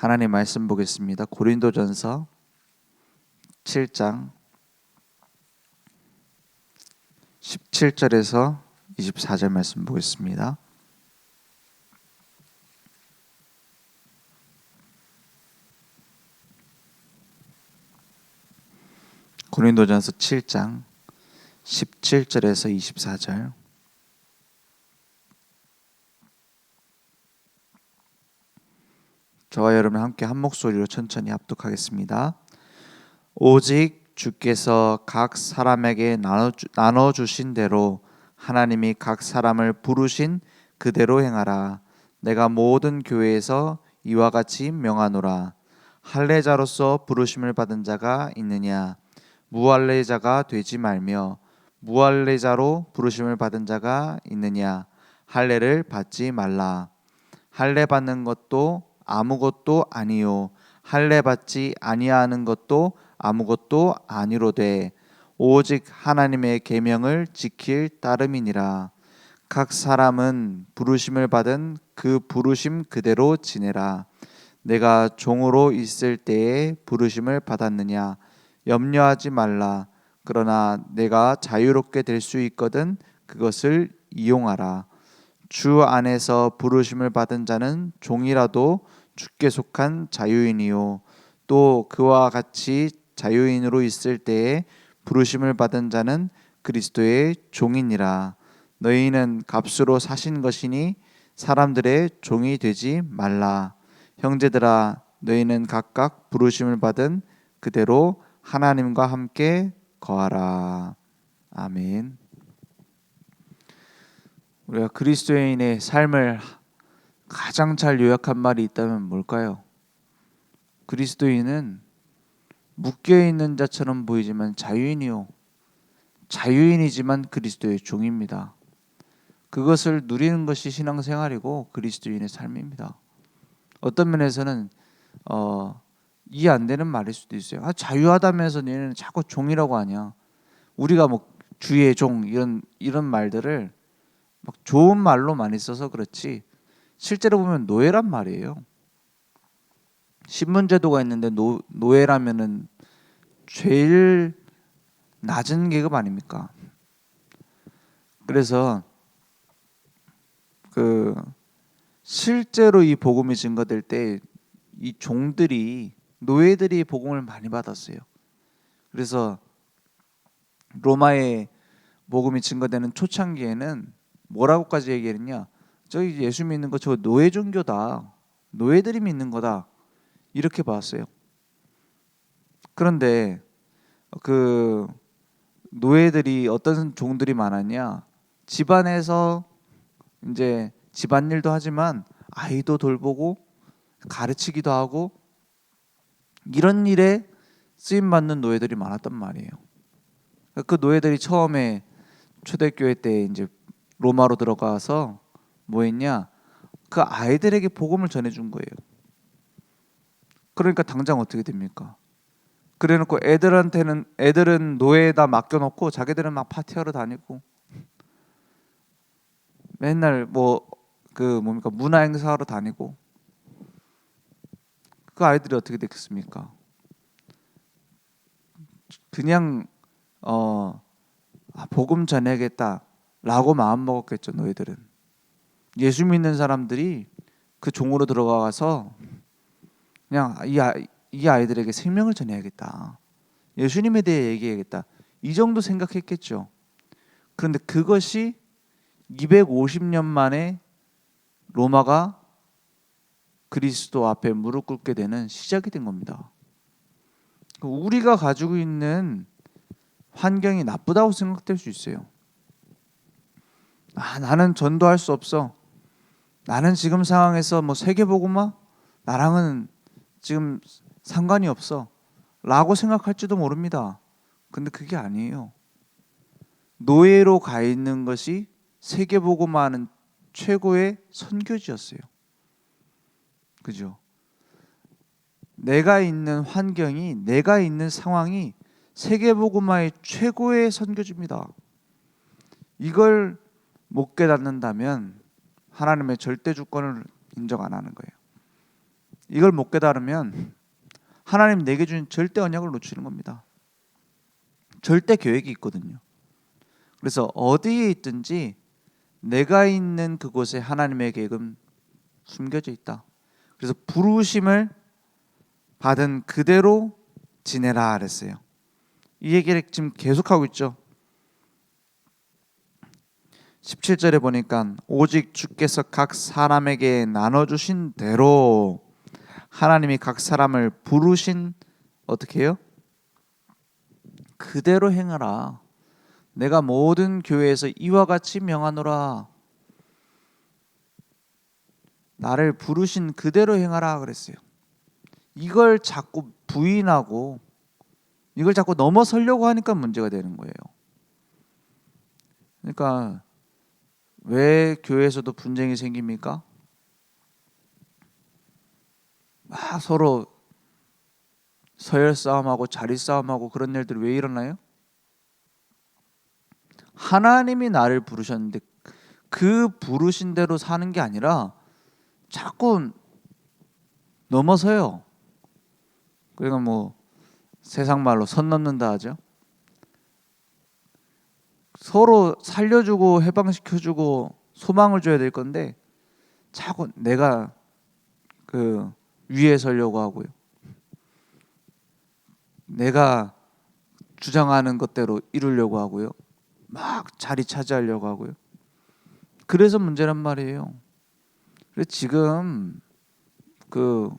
하나님 말씀 보겠습니다. 고린도전서 7장 17절에서 24절 말씀 보겠습니다. 고린도전서 7장 17절에서 24절. 저와 여러분 함께 한 목소리로 천천히 합독하겠습니다. 오직 주께서 각 사람에게 나눠주신 대로 하나님이 각 사람을 부르신 그대로 행하라. 내가 모든 교회에서 이와 같이 명하노라. 할례자로서 부르심을 받은 자가 있느냐? 무할례자가 되지 말며, 무할례자로 부르심을 받은 자가 있느냐? 할례를 받지 말라. 할례 받는 것도 아무것도 아니요 할례 받지 아니하는 것도 아무것도 아니로되 오직 하나님의 계명을 지킬 따름이니라. 각 사람은 부르심을 받은 그 부르심 그대로 지내라. 내가 종으로 있을 때에 부르심을 받았느냐? 염려하지 말라. 그러나 내가 자유롭게 될 수 있거든 그것을 이용하라. 주 안에서 부르심을 받은 자는 종이라도 주께 속한 자유인이요 또 그와 같이 자유인으로 있을 때에 부르심을 받은 자는 그리스도의 종이니라. 너희는 값으로 사신 것이니 사람들의 종이 되지 말라. 형제들아, 너희는 각각 부르심을 받은 그대로 하나님과 함께 거하라. 아멘. 우리가 그리스도인의 삶을 가장 잘 요약한 말이 있다면 뭘까요? 그리스도인은 묶여있는 자처럼 보이지만 자유인이요 자유인이지만 그리스도의 종입니다. 그것을 누리는 것이 신앙생활이고 그리스도인의 삶입니다. 어떤 면에서는 이해 안 되는 말일 수도 있어요. 자유하다면서 너는 자꾸 종이라고 하냐? 우리가 뭐 주의 종 이런 말들을 막 좋은 말로 많이 써서 그렇지 실제로 보면 노예란 말이에요. 신분제도가 있는데 노예라면은 제일 낮은 계급 아닙니까? 그래서 실제로 이 복음이 증거될 때 이 종들이 노예들이 복음을 많이 받았어요. 그래서 로마의 복음이 증거되는 초창기에는 뭐라고까지 얘기했냐? 저기 예수 믿는 거 저 노예 종교다. 노예들이 믿는 거다. 이렇게 봤어요. 그런데 그 노예들이 어떤 종들이 많았냐? 집안에서 이제 집안일도 하지만 아이도 돌보고 가르치기도 하고 이런 일에 쓰임 받는 노예들이 많았단 말이에요. 그 노예들이 처음에 초대교회 때 이제 로마로 들어가서 뭐 했냐? 그 아이들에게 복음을 전해준 거예요. 그러니까 당장 어떻게 됩니까? 그래놓고 애들은 노예에다 맡겨놓고 자기들은 막 파티하러 다니고 맨날 문화 행사하러 다니고 그 아이들이 어떻게 됐겠습니까? 그냥 복음 전해야겠다라고 마음 먹었겠죠. 너희들은 예수 믿는 사람들이 그 종으로 들어가서 그냥 이 아이들에게 생명을 전해야겠다. 예수님에 대해 얘기해야겠다. 이 정도 생각했겠죠. 그런데 그것이 250년 만에 로마가 그리스도 앞에 무릎 꿇게 되는 시작이 된 겁니다. 우리가 가지고 있는 환경이 나쁘다고 생각될 수 있어요. 나는 전도할 수 없어. 나는 지금 상황에서 뭐 세계복음화? 나랑은 지금 상관이 없어. 라고 생각할지도 모릅니다. 근데 그게 아니에요. 노예로 가 있는 것이 세계복음화하는 최고의 선교지였어요. 그죠? 내가 있는 환경이, 내가 있는 상황이 세계복음화의 최고의 선교지입니다. 이걸 못 깨닫는다면 하나님의 절대 주권을 인정 안 하는 거예요. 이걸 못 깨달으면 하나님 내게 주신 절대 언약을 놓치는 겁니다. 절대 계획이 있거든요. 그래서 어디에 있든지 내가 있는 그곳에 하나님의 계획은 숨겨져 있다. 그래서 부르심을 받은 그대로 지내라 그랬어요. 이 얘기를 지금 계속하고 있죠. 17절에 보니까 오직 주께서 각 사람에게 나눠주신 대로 하나님이 각 사람을 부르신 어떻게 해요? 그대로 행하라. 내가 모든 교회에서 이와 같이 명하노라. 나를 부르신 그대로 행하라 그랬어요. 이걸 자꾸 부인하고 이걸 자꾸 넘어서려고 하니까 문제가 되는 거예요. 그러니까 왜 교회에서도 분쟁이 생깁니까? 막 서로 서열 싸움하고 자리 싸움하고 그런 일들이 왜 일어나요? 하나님이 나를 부르셨는데 그 부르신 대로 사는 게 아니라 자꾸 넘어서요. 그러니까 뭐 세상 말로 선 넘는다 하죠. 서로 살려주고 해방시켜주고 소망을 줘야 될 건데 자꾸 내가 그 위에 서려고 하고요. 내가 주장하는 것대로 이루려고 하고요. 막 자리 차지하려고 하고요. 그래서 문제란 말이에요. 그래서 지금 그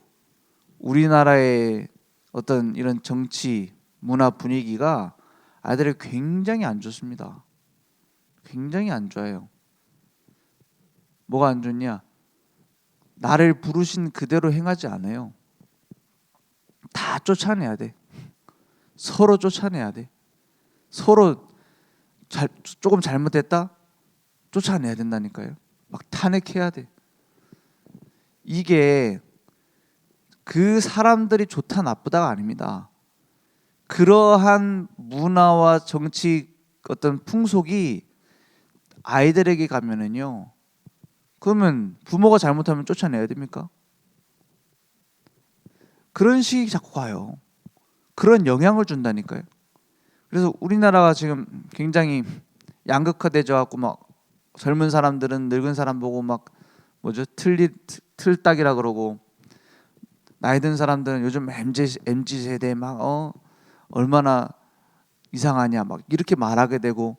우리나라의 어떤 이런 정치 문화 분위기가 아이들이 굉장히 안 좋습니다. 굉장히 안 좋아요. 뭐가 안 좋냐? 나를 부르신 그대로 행하지 않아요. 다 쫓아내야 돼. 서로 쫓아내야 돼. 서로 조금 잘못했다? 쫓아내야 된다니까요. 막 탄핵해야 돼. 이게 그 사람들이 좋다 나쁘다가 아닙니다. 그러한 문화와 정치 어떤 풍속이 아이들에게 가면은요. 그러면 부모가 잘못하면 쫓아내야 됩니까? 그런 식이 자꾸 가요. 그런 영향을 준다니까요. 그래서 우리나라가 지금 굉장히 양극화되져 갖고 막 젊은 사람들은 늙은 사람 보고 막 뭐죠? 틀딱이라 그러고 나이 든 사람들은 요즘 MZ 세대 막 얼마나 이상하냐 막 이렇게 말하게 되고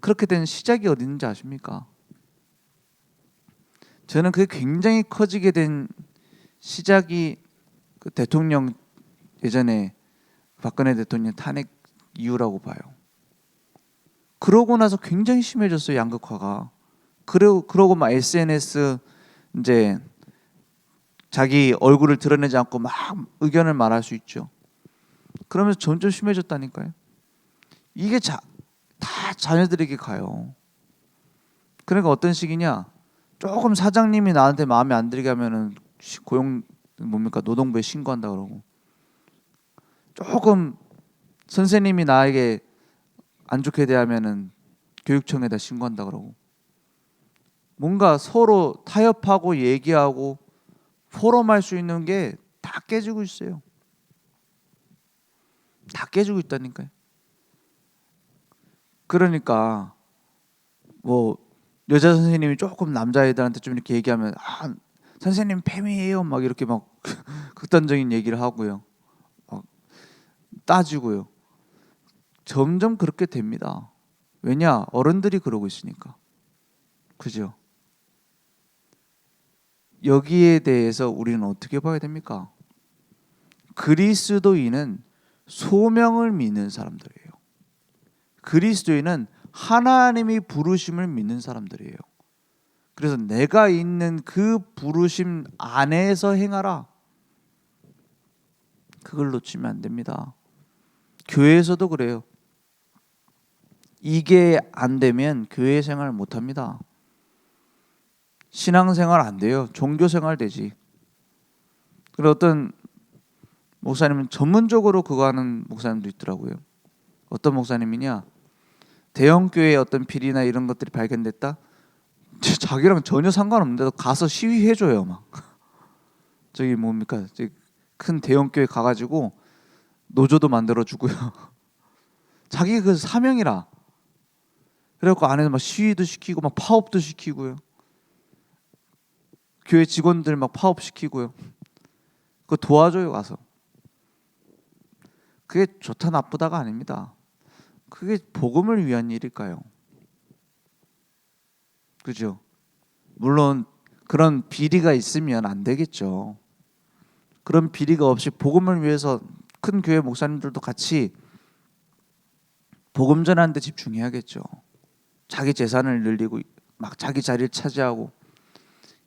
그렇게 된 시작이 어디 있는지 아십니까? 저는 그게 굉장히 커지게 된 시작이 그 대통령 예전에 박근혜 대통령 탄핵 이유라고 봐요. 그러고 나서 굉장히 심해졌어요, 양극화가. 그러고 막 SNS 이제 자기 얼굴을 드러내지 않고 막 의견을 말할 수 있죠. 그러면서 점점 심해졌다니까요. 이게 다 자녀들에게 가요. 그러니까 어떤 식이냐? 조금 사장님이 나한테 마음에 안 들게 하면은 노동부에 신고한다 그러고, 조금 선생님이 나에게 안 좋게 대하면은 교육청에다 신고한다 그러고, 뭔가 서로 타협하고 얘기하고 포럼할 수 있는 게 다 깨지고 있어요. 다 깨지고 있다니까요. 그러니까 뭐 여자 선생님이 조금 남자애들한테 좀 이렇게 얘기하면 선생님 팸이에요 막 이렇게 막 극단적인 얘기를 하고요. 막 따지고요. 점점 그렇게 됩니다. 왜냐? 어른들이 그러고 있으니까. 그죠? 여기에 대해서 우리는 어떻게 봐야 됩니까? 그리스도인은 소명을 믿는 사람들이에요. 그리스도인은 하나님이 부르심을 믿는 사람들이에요. 그래서 내가 있는 그 부르심 안에서 행하라. 그걸 놓치면 안 됩니다. 교회에서도 그래요. 이게 안 되면 교회 생활 못 합니다. 신앙생활 안 돼요. 종교생활 되지. 그리고 어떤 목사님은 전문적으로 그거 하는 목사님도 있더라고요. 어떤 목사님이냐? 대형교회의 어떤 비리나 이런 것들이 발견됐다? 자기랑 전혀 상관없는데도 가서 시위해줘요. 막 저기 뭡니까? 저기 큰 대형 교회 가가지고 노조도 만들어 주고요. 자기 그 사명이라. 그래갖고 안에서 막 시위도 시키고 막 파업도 시키고요. 교회 직원들 막 파업 시키고요. 그거 도와줘요 가서. 그게 좋다 나쁘다가 아닙니다. 그게 복음을 위한 일일까요? 그죠? 물론 그런 비리가 있으면 안 되겠죠. 그런 비리가 없이 복음을 위해서 큰 교회 목사님들도 같이 복음 전하는 데 집중해야겠죠. 자기 재산을 늘리고 막 자기 자리를 차지하고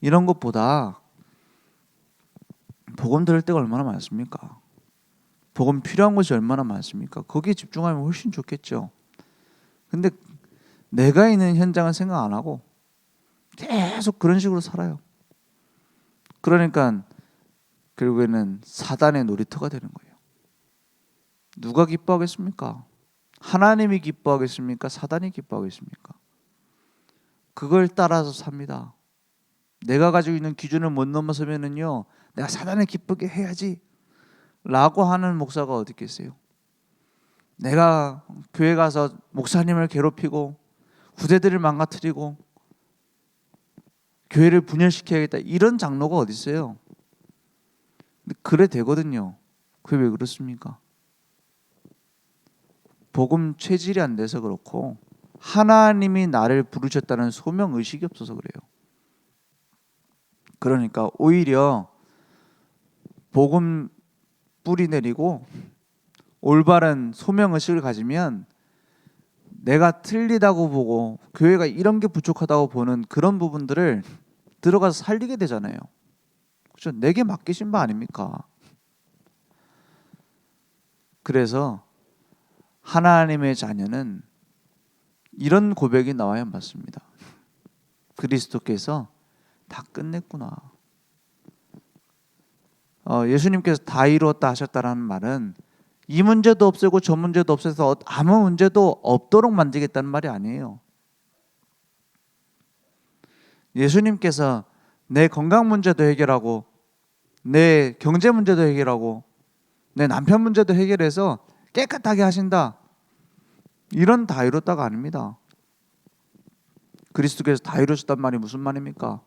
이런 것보다 복음 들을 때가 얼마나 많습니까? 복음 필요한 것이 얼마나 많습니까? 거기에 집중하면 훨씬 좋겠죠. 근데 내가 있는 현장은 생각 안 하고 계속 그런 식으로 살아요. 그러니까 결국에는 사단의 놀이터가 되는 거예요. 누가 기뻐하겠습니까? 하나님이 기뻐하겠습니까? 사단이 기뻐하겠습니까? 그걸 따라서 삽니다. 내가 가지고 있는 기준을 못 넘어서면은요, 내가 사단을 기쁘게 해야지 라고 하는 목사가 어디 있겠어요? 내가 교회 가서 목사님을 괴롭히고 후대들을 망가뜨리고 교회를 분열시켜야겠다 이런 장로가 어디 있어요? 그래 되거든요. 그게 왜 그렇습니까? 복음 체질이 안 돼서 그렇고 하나님이 나를 부르셨다는 소명 의식이 없어서 그래요. 그러니까 오히려 복음 뿌리 내리고 올바른 소명 의식을 가지면 내가 틀리다고 보고 교회가 이런 게 부족하다고 보는 그런 부분들을 들어가서 살리게 되잖아요. 그렇죠? 내게 맡기신 바 아닙니까? 그래서 하나님의 자녀는 이런 고백이 나와야 맞습니다. 그리스도께서 다 끝냈구나. 예수님께서 다 이루었다 하셨다라는 말은 이 문제도 없애고 저 문제도 없애서 아무 문제도 없도록 만들겠다는 말이 아니에요. 예수님께서 내 건강 문제도 해결하고 내 경제 문제도 해결하고 내 남편 문제도 해결해서 깨끗하게 하신다. 이런 다 이뤘다가 아닙니다. 그리스도께서 다 이루셨단 말이 무슨 말입니까?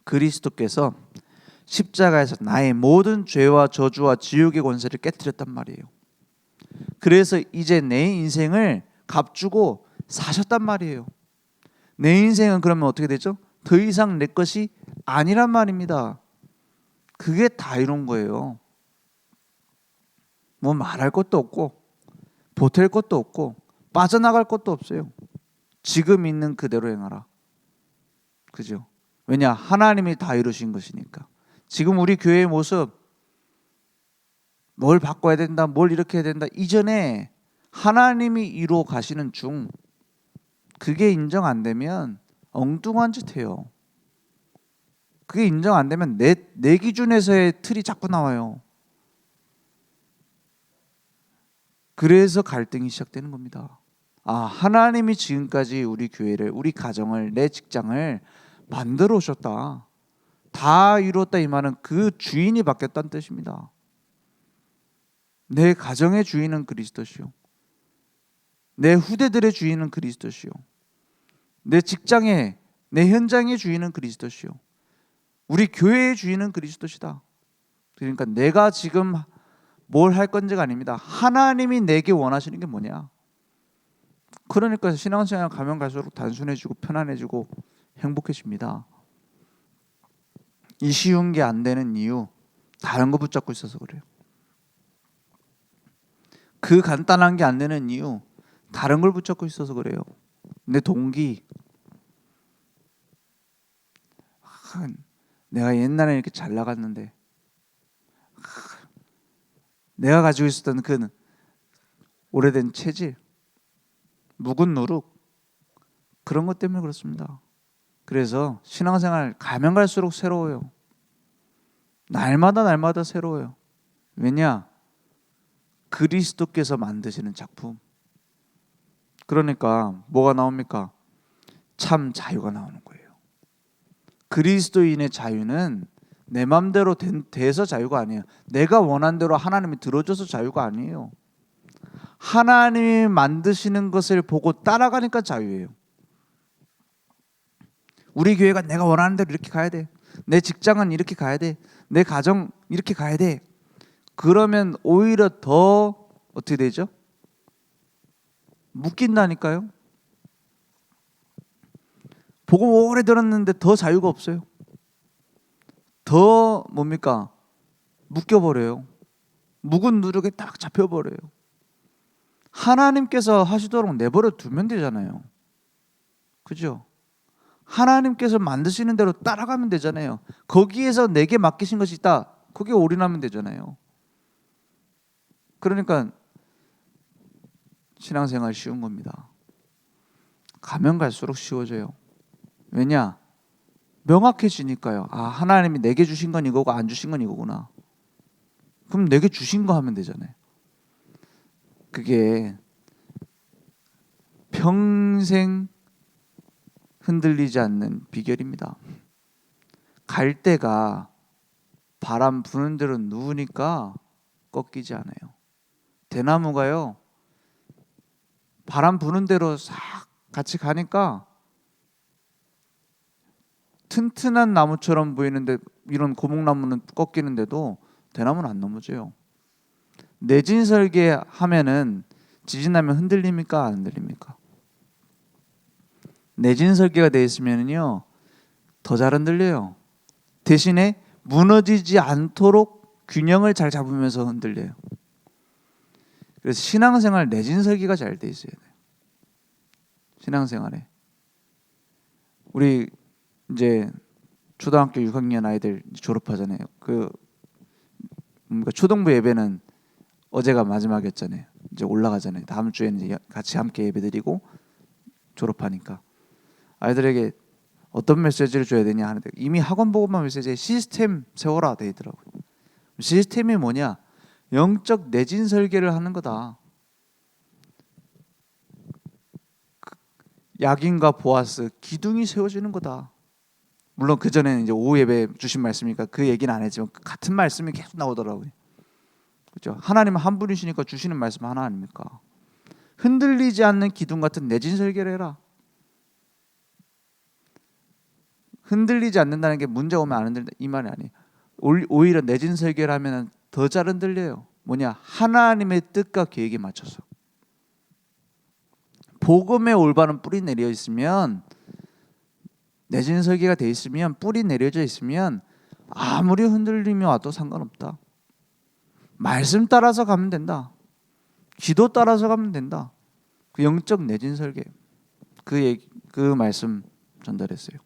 그리스도께서 십자가에서 나의 모든 죄와 저주와 지옥의 권세를 깨뜨렸단 말이에요. 그래서 이제 내 인생을 값주고 사셨단 말이에요. 내 인생은 그러면 어떻게 되죠? 더 이상 내 것이 아니란 말입니다. 그게 다 이룬 거예요. 뭐 말할 것도 없고 보탤 것도 없고 빠져나갈 것도 없어요. 지금 있는 그대로 행하라. 그죠? 왜냐? 하나님이 다 이루신 것이니까. 지금 우리 교회의 모습 뭘 바꿔야 된다, 뭘 이렇게 해야 된다. 이전에 하나님이 이루어 가시는 중 그게 인정 안 되면 엉뚱한 짓 해요. 그게 인정 안 되면 내 기준에서의 틀이 자꾸 나와요. 그래서 갈등이 시작되는 겁니다. 하나님이 지금까지 우리 교회를, 우리 가정을, 내 직장을 만들어 오셨다. 다 이루었다 이 말은 그 주인이 바뀌었다는 뜻입니다. 내 가정의 주인은 그리스도시요. 내 후대들의 주인은 그리스도시요. 내 직장의, 내 현장의 주인은 그리스도시요. 우리 교회의 주인은 그리스도시다. 그러니까 내가 지금 뭘 할 건지가 아닙니다. 하나님이 내게 원하시는 게 뭐냐. 그러니까 신앙생활 가면 갈수록 단순해지고 편안해지고 행복해집니다. 이 쉬운 게 안 되는 이유 다른 거 붙잡고 있어서 그래요. 그 간단한 게 안 되는 이유 다른 걸 붙잡고 있어서 그래요. 내 동기, 내가 옛날에 이렇게 잘 나갔는데 내가 가지고 있었던 그 오래된 체질, 묵은 누룩 그런 것 때문에 그렇습니다. 그래서 신앙생활 가면 갈수록 새로워요. 날마다 새로워요. 왜냐? 그리스도께서 만드시는 작품. 그러니까 뭐가 나옵니까? 참 자유가 나오는 거예요. 그리스도인의 자유는 내 맘대로 돼서 자유가 아니에요. 내가 원한 대로 하나님이 들어줘서 자유가 아니에요. 하나님이 만드시는 것을 보고 따라가니까 자유예요. 우리 교회가 내가 원하는 대로 이렇게 가야 돼. 내 직장은 이렇게 가야 돼. 내 가정 이렇게 가야 돼. 그러면 오히려 더 어떻게 되죠? 묶인다니까요. 복음 오래 들었는데 더 자유가 없어요. 더 뭡니까? 묶여버려요. 묵은 누룩에 딱 잡혀버려요. 하나님께서 하시도록 내버려 두면 되잖아요. 그죠? 하나님께서 만드시는 대로 따라가면 되잖아요. 거기에서 내게 맡기신 것이 있다. 거기에 올인하면 되잖아요. 그러니까 신앙생활 쉬운 겁니다. 가면 갈수록 쉬워져요. 왜냐? 명확해지니까요. 아, 하나님이 내게 주신 건 이거고 안 주신 건 이거구나. 그럼 내게 주신 거 하면 되잖아요. 그게 평생 흔들리지 않는 비결입니다. 갈대가 바람 부는 대로 누우니까 꺾이지 않아요. 대나무가요, 바람 부는 대로 싹 같이 가니까 튼튼한 나무처럼 보이는데 이런 고목나무는 꺾이는데도 대나무는 안 넘어져요. 내진 설계하면은 지진 나면 흔들립니까? 안 흔들립니까? 내진 설계가 되어 있으면요 더 잘 흔들려요. 대신에 무너지지 않도록 균형을 잘 잡으면서 흔들려요. 그래서 신앙생활 내진 설계가 잘 돼 있어야 돼요. 신앙생활에 우리 이제 초등학교 6학년 아이들 졸업하잖아요. 초등부 예배는 어제가 마지막이었잖아요. 이제 올라가잖아요. 다음 주에는 이제 같이 함께 예배드리고 졸업하니까 아이들에게 어떤 메시지를 줘야 되냐 하는데 이미 학원 보고만 메시지에 시스템 세워라 돼 있더라고요. 시스템이 뭐냐? 영적 내진 설계를 하는 거다. 야긴과 보아스 기둥이 세워지는 거다. 물론 그 전에는 이제 오후 예배 주신 말씀이니까 그 얘기는 안 했지만 같은 말씀이 계속 나오더라고요. 그렇죠? 하나님은 한 분이시니까 주시는 말씀 하나 아닙니까? 흔들리지 않는 기둥 같은 내진 설계를 해라. 흔들리지 않는다는 게 문제 오면 안 흔들린다 이 말이 아니에요. 오히려 내진 설계를 하면 더 잘 흔들려요. 뭐냐? 하나님의 뜻과 계획에 맞춰서. 복음의 올바른 뿌리 내려 있으면, 내진 설계가 돼 있으면, 뿌리 내려져 있으면 아무리 흔들림이 와도 상관없다. 말씀 따라서 가면 된다. 기도 따라서 가면 된다. 그 영적 내진 설계, 그 말씀 전달했어요.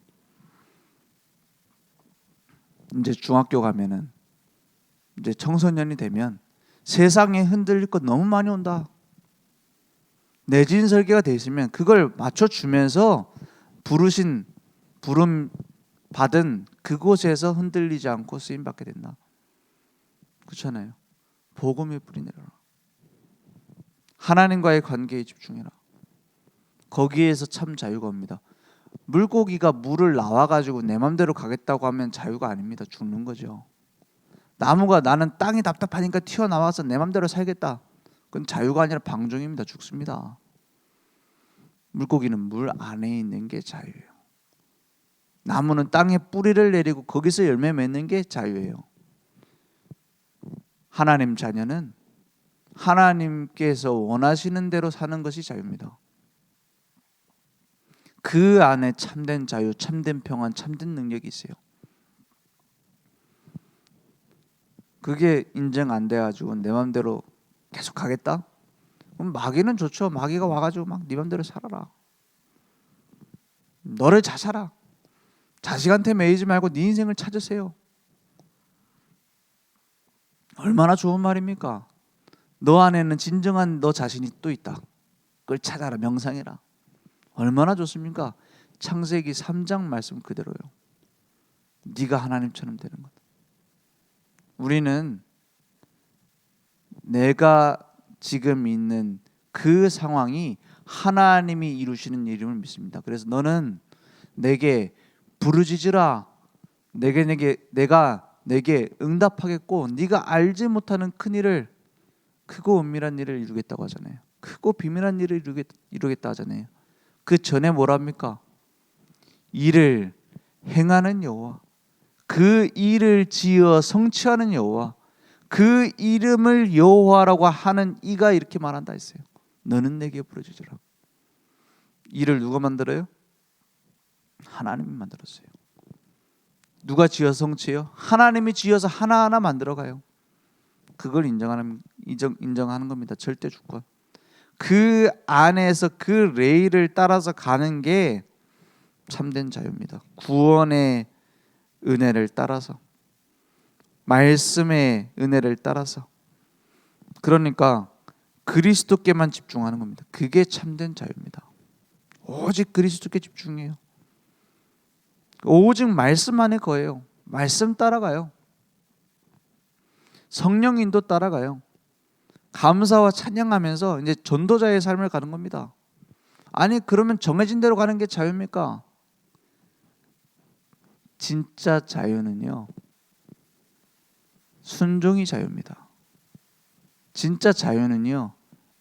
이제 중학교 가면은 이제 청소년이 되면 세상에 흔들릴 것 너무 많이 온다. 내진 설계가 돼 있으면 그걸 맞춰주면서 부름 받은 그곳에서 흔들리지 않고 쓰임 받게 된다. 그렇잖아요. 복음의 뿌리 내려라. 하나님과의 관계에 집중해라. 거기에서 참 자유가 옵니다. 물고기가 물을 나와가지고 내 맘대로 가겠다고 하면 자유가 아닙니다. 죽는 거죠. 나무가 나는 땅이 답답하니까 튀어나와서 내 맘대로 살겠다. 그건 자유가 아니라 방종입니다. 죽습니다. 물고기는 물 안에 있는 게 자유예요. 나무는 땅에 뿌리를 내리고 거기서 열매 맺는 게 자유예요. 하나님 자녀는 하나님께서 원하시는 대로 사는 것이 자유입니다. 그 안에 참된 자유, 참된 평안, 참된 능력이 있어요. 그게 인정 안 돼가지고 내 맘대로 계속 가겠다? 그럼 마귀는 좋죠. 마귀가 와가지고 막 네 맘대로 살아라. 너를 자살아. 자식한테 매이지 말고 네 인생을 찾으세요. 얼마나 좋은 말입니까? 너 안에는 진정한 너 자신이 또 있다. 그걸 찾아라. 명상해라. 얼마나 좋습니까? 창세기 3장 말씀 그대로요. 네가 하나님처럼 되는 것. 우리는 내가 지금 있는 그 상황이 하나님이 이루시는 일임을 믿습니다. 그래서 너는 내게 부르짖으라. 내가 내게 응답하겠고 네가 알지 못하는 큰 일을, 크고 은밀한 일을 이루겠다고 하잖아요. 크고 비밀한 일을 이루겠다 하잖아요. 그 전에 뭐랍니까? 일을 행하는 여호와, 그 일을 지어 성취하는 여호와, 그 이름을 여호와라고 하는 이가 이렇게 말한다 했어요. 너는 내게 부르짖으라. 일을 누가 만들어요? 하나님이 만들었어요. 누가 지어 성취해요? 하나님이 지어서 하나하나 만들어가요. 그걸 인정하는 겁니다. 절대 주권. 그 안에서 그 레일을 따라서 가는 게 참된 자유입니다. 구원의 은혜를 따라서, 말씀의 은혜를 따라서. 그러니까 그리스도께만 집중하는 겁니다. 그게 참된 자유입니다. 오직 그리스도께 집중해요. 오직 말씀 안에 거예요. 말씀 따라가요. 성령 인도 따라가요. 감사와 찬양하면서 이제 전도자의 삶을 가는 겁니다. 아니 그러면 정해진 대로 가는 게 자유입니까? 진짜 자유는요, 순종이 자유입니다. 진짜 자유는요,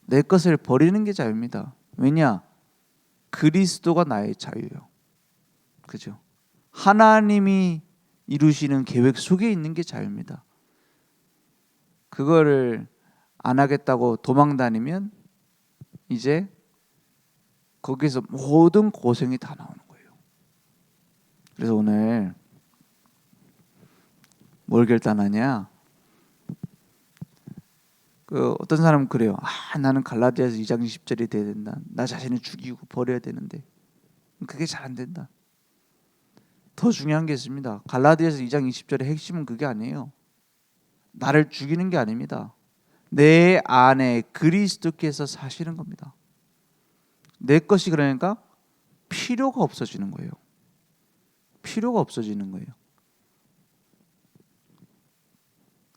내 것을 버리는 게 자유입니다. 왜냐? 그리스도가 나의 자유예요. 그죠? 하나님이 이루시는 계획 속에 있는 게 자유입니다. 그거를 안 하겠다고 도망 다니면 이제 거기서 모든 고생이 다 나오는 거예요. 그래서 오늘 뭘 결단하냐? 어떤 사람은 그래요. 나는 갈라디아서 2장 20절이 돼야 된다. 나 자신을 죽이고 버려야 되는데 그게 잘 안 된다. 더 중요한 게 있습니다. 갈라디아서 2장 20절의 핵심은 그게 아니에요. 나를 죽이는 게 아닙니다. 내 안에 그리스도께서 사시는 겁니다. 내 것이 그러니까 필요가 없어지는 거예요. 필요가 없어지는 거예요.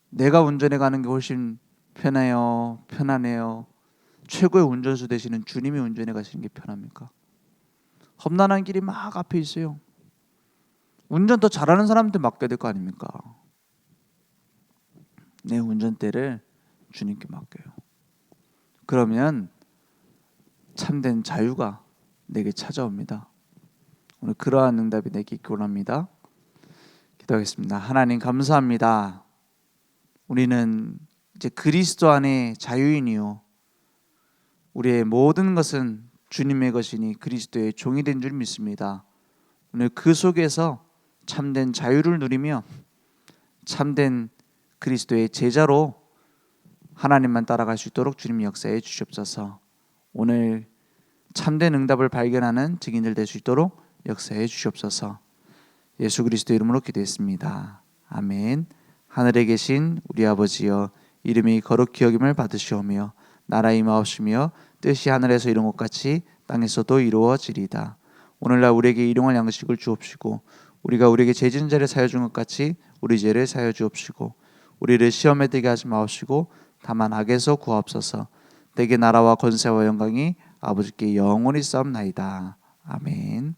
내가 운전해 가는 게 훨씬 편하네요. 최고의 운전수 되시는 주님이 운전해 가시는 게 편합니까? 험난한 길이 막 앞에 있어요. 운전 더 잘하는 사람한테 맡겨야 될 거 아닙니까? 내 운전대를 주님께 맡겨요. 그러면 참된 자유가 내게 찾아옵니다. 오늘 그러한 응답이 내게 있기 원합니다. 기도하겠습니다. 하나님 감사합니다. 우리는 이제 그리스도 안에 자유인이요, 우리의 모든 것은 주님의 것이니 그리스도의 종이 된 줄 믿습니다. 오늘 그 속에서 참된 자유를 누리며 참된 그리스도의 제자로 하나님만 따라갈 수 있도록 주님 역사해 주시옵소서. 오늘 참된 응답을 발견하는 증인들 될 수 있도록 역사해 주시옵소서. 예수 그리스도 이름으로 기도했습니다. 아멘. 하늘에 계신 우리 아버지여, 이름이 거룩히 여김을 받으시오며 나라의 임하옵시며 뜻이 하늘에서 이룬 것 같이 땅에서도 이루어지리이다. 오늘날 우리에게 일용할 양식을 주옵시고 우리가 우리에게 죄 지은 자를 사하여 준 것 같이 우리 죄를 사하여 주옵시고 우리를 시험에 들게 하지 마옵시고 다만 악에서 구하옵소서. 내게 나라와 권세와 영광이 아버지께 영원히 싸움나이다. 아멘.